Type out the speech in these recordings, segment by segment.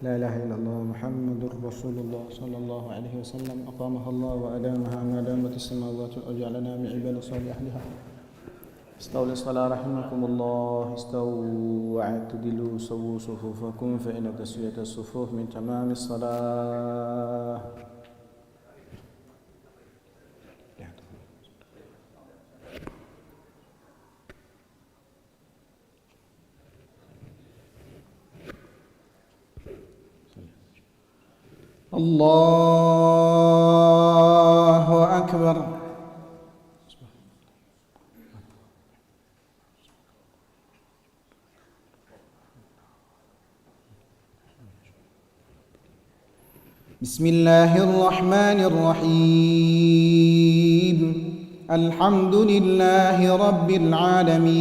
لا إله إلا الله محمد رسول الله صلى الله عليه وسلم أقامها الله وأدامها ما دامت السماوات وجعلنا من عباد صالح أهلها. استووا للصلاة رحمكم الله، استووا واعتدلوا، سووا صفوفكم فإن تسوية الصفوف من تمام الصلاة. الله أكبر. بسم الله الرحمن الرحيم. الحمد لله رب العالمين،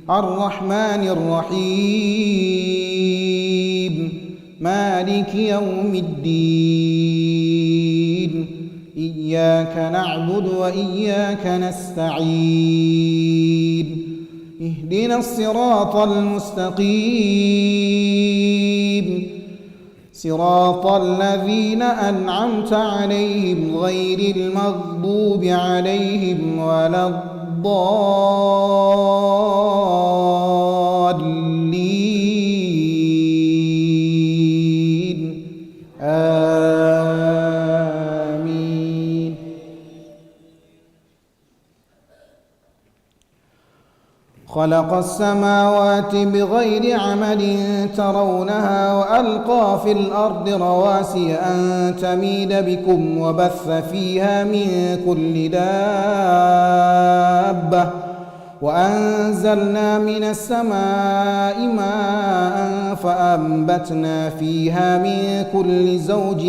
الرحمن الرحيم، مالك يوم الدين. إياك نعبد وإياك نستعين. اهدنا الصراط المستقيم، صراط الذين أنعمت عليهم غير المغضوب عليهم ولا الضالين. آمين. خلق السماوات بغير عمد ترونها وألقى في الأرض رواسي أن تميد بكم وبث فيها من كل دابة وأنزلنا من السماء ماء فأنبتنا فيها من كل زوج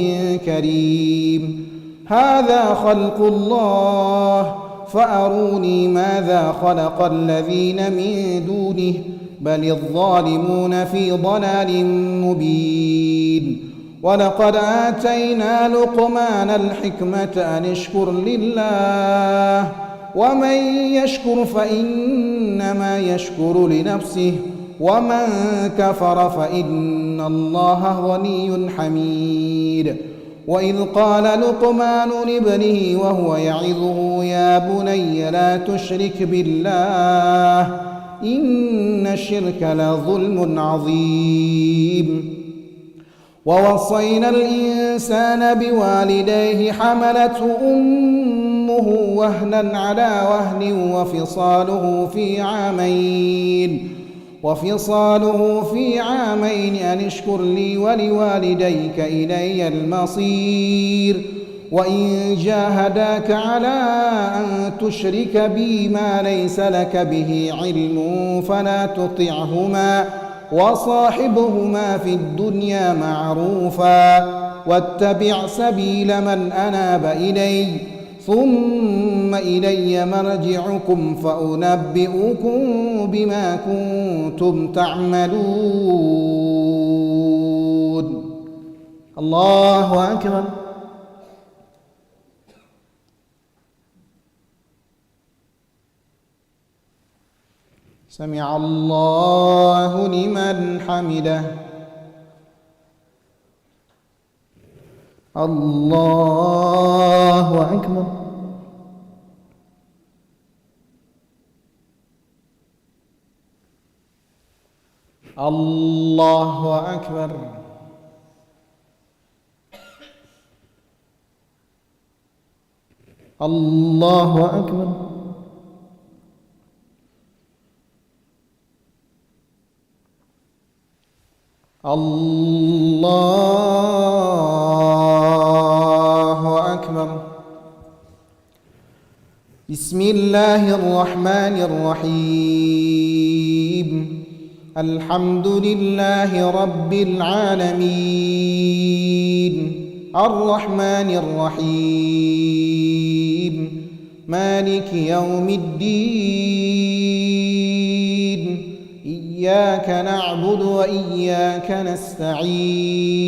كريم. هذا خلق الله فأروني ماذا خلق الذين من دونه بل الظالمون في ضلال مبين. ولقد آتينا لقمان الحكمة أن اشكر لله ومن يشكر فإنما يشكر لنفسه ومن كفر فإن الله غني حميد. وإذ قال لقمان لابنه وهو يعظه يا بني لا تشرك بالله إن الشرك لظلم عظيم. ووصينا الإنسان بوالديه حملته أمه وهنا على وهن وفصاله في عامين أن اشكر لي ولوالديك إلي المصير. وإن جاهداك على أن تشرك بي ما ليس لك به علم فلا تطعهما وصاحبهما في الدنيا معروفا واتبع سبيل من أناب إلي ثم إلي مرجعكم فأنبئكم بما كنتم تعملون. الله أكبر. سمع الله لمن حمده. الله أكبر. الله أكبر. الله أكبر. الله أكبر. بسم الله الرحمن الرحيم. الحمد لله رب العالمين، الرحمن الرحيم، مالك يوم الدين. إياك نعبد وإياك نستعين.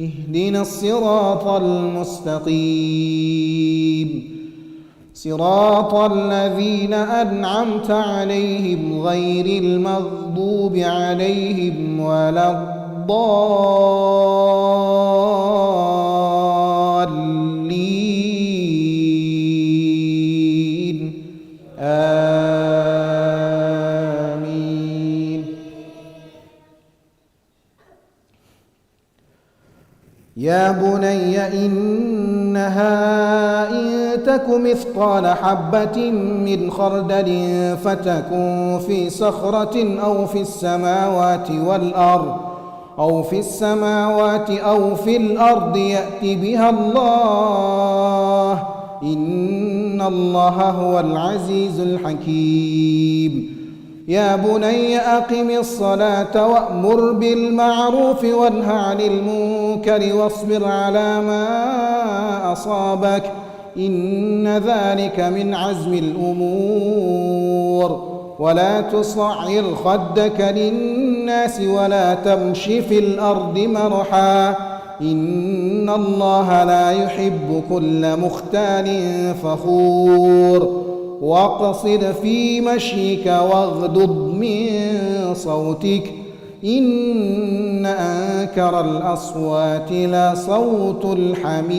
اهدنا الصراط المستقيم، صراط الذين أنعمت عليهم غير المغضوب عليهم ولا الضالين آمين. يا بني إنها إن تك مثقال حبة من خردل فتكن في صخرة أو في الأرض يأت بها الله إن الله هو العزيز الحكيم. يا بني أقم الصلاة وأمر بالمعروف وانه عن المنكر واصبر على ما أصابك إن ذلك من عزم الأمور. ولا تصعر خدك للناس ولا تمش في الأرض مرحا إن الله لا يحب كل مختال فخور. واقصد في مشيك واغضض من صوتك إن أنكر الأصوات لصوت الحمير.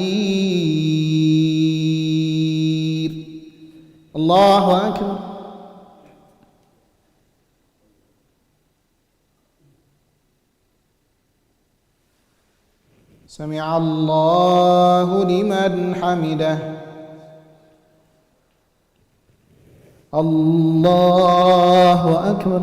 الله أكبر. سمع الله لمن حمده. الله أكبر.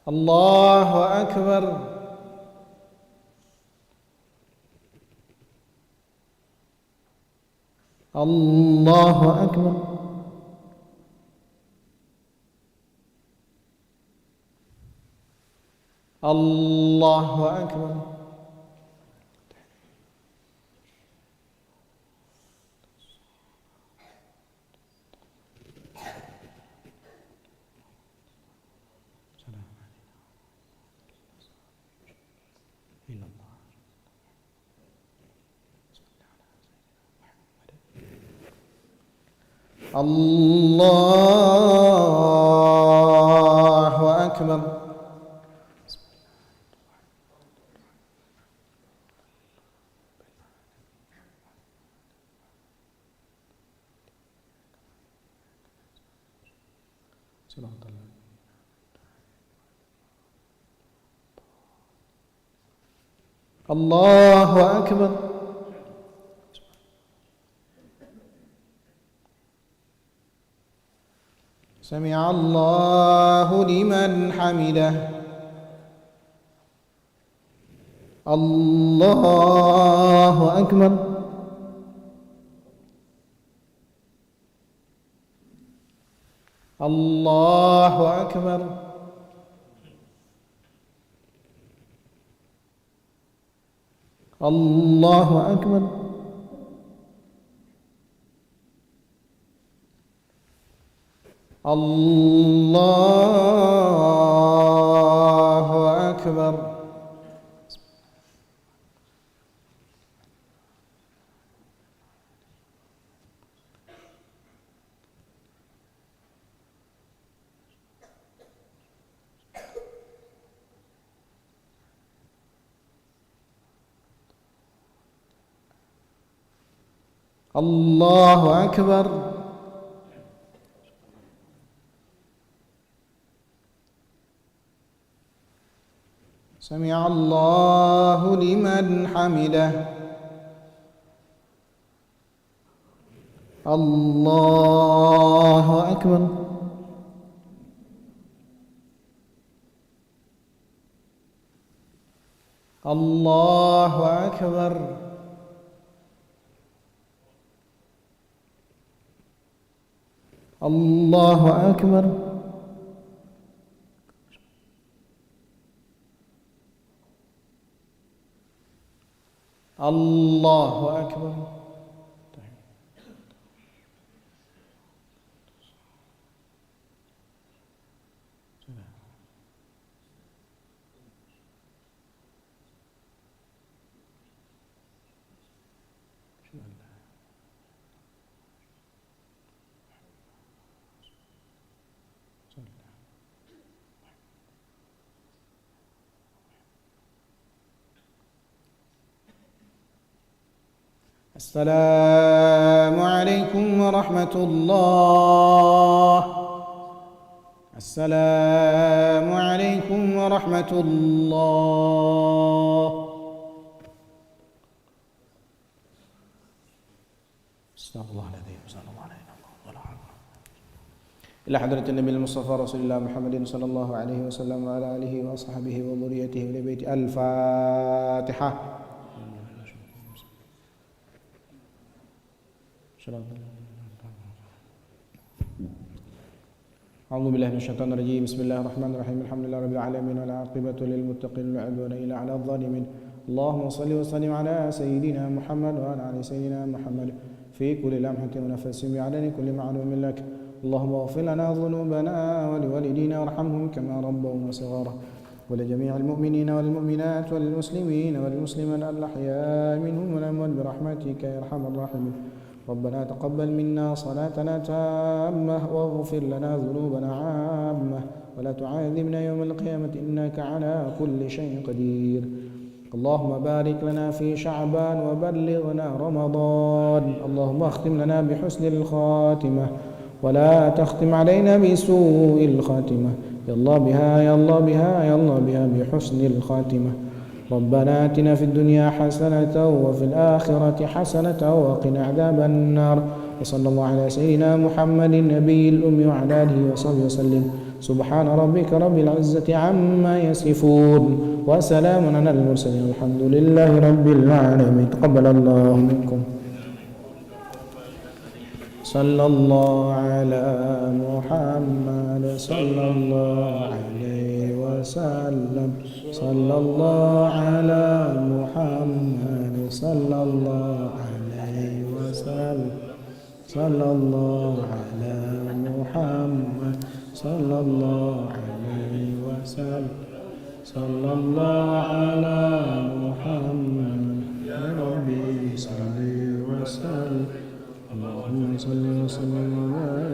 الله أكبر. الله أكبر. الله أكبر. الله أكبر. الله أكبر. سمع الله لمن حمده. الله أكبر. الله أكبر. الله أكبر. الله أكبر. الله أكبر. سمع الله لمن حمده. الله أكبر. الله أكبر. الله أكبر. الله أكبر. السلام عليكم ورحمة الله. السلام عليكم ورحمة الله. استغفر الله العظيم صلى الله عليه وسلم. إلى حضرة النبي المصطفى رسول الله محمد صلى الله عليه وسلم وعلى آله وصحبه وذريته ولبيت الفاتحة. أعوذ بالله من الشيطان الرجيم. بسم الله الرحمن الرحيم. الحمد لله رب العالمين والعاقبة للمتقين ولا عدوان إلا على الظالمين. اللهم صل وسلم على سيدنا محمد وعلى آل سيدنا محمد في كل لمحة ونفس بعدد كل معلوم لك. اللهم اغفر لنا ذنوبنا ولوالدينا وارحمهم كما ربونا صغارا، ولجميع المؤمنين والمؤمنات والمسلمين والمسلمات الأحياء منهم والأموات برحمتك يا أرحم الراحمين. ربنا تقبل منا صلاتنا تامة واغفر لنا ذنوبنا عامة ولا تعاذبنا يوم القيامة إنك على كل شيء قدير. اللهم بارك لنا في شعبان وبلغنا رمضان. اللهم اختم لنا بحسن الخاتمة ولا تختم علينا بسوء الخاتمة. يا الله بها يا الله بها يا الله بها بحسن الخاتمة. ربنا آتنا في الدنيا حسنة وفي الآخرة حسنة وقنا عذاب النار. وصلى الله على سيدنا محمد النبي الأمي وعلى آله وصحبه وسلم. سبحان ربك رب العزة عما يصفون وسلام على المرسلين والحمد لله رب العالمين. تقبل الله منكم. صلى الله على محمد صلى الله عليه وسلم. صلى الله على محمد صلى الله عليه وسلم. صلى الله على محمد صلى الله عليه وسلم. صلى الله على محمد يا ربي صل وسلم. اللهم صل وسلم وبارك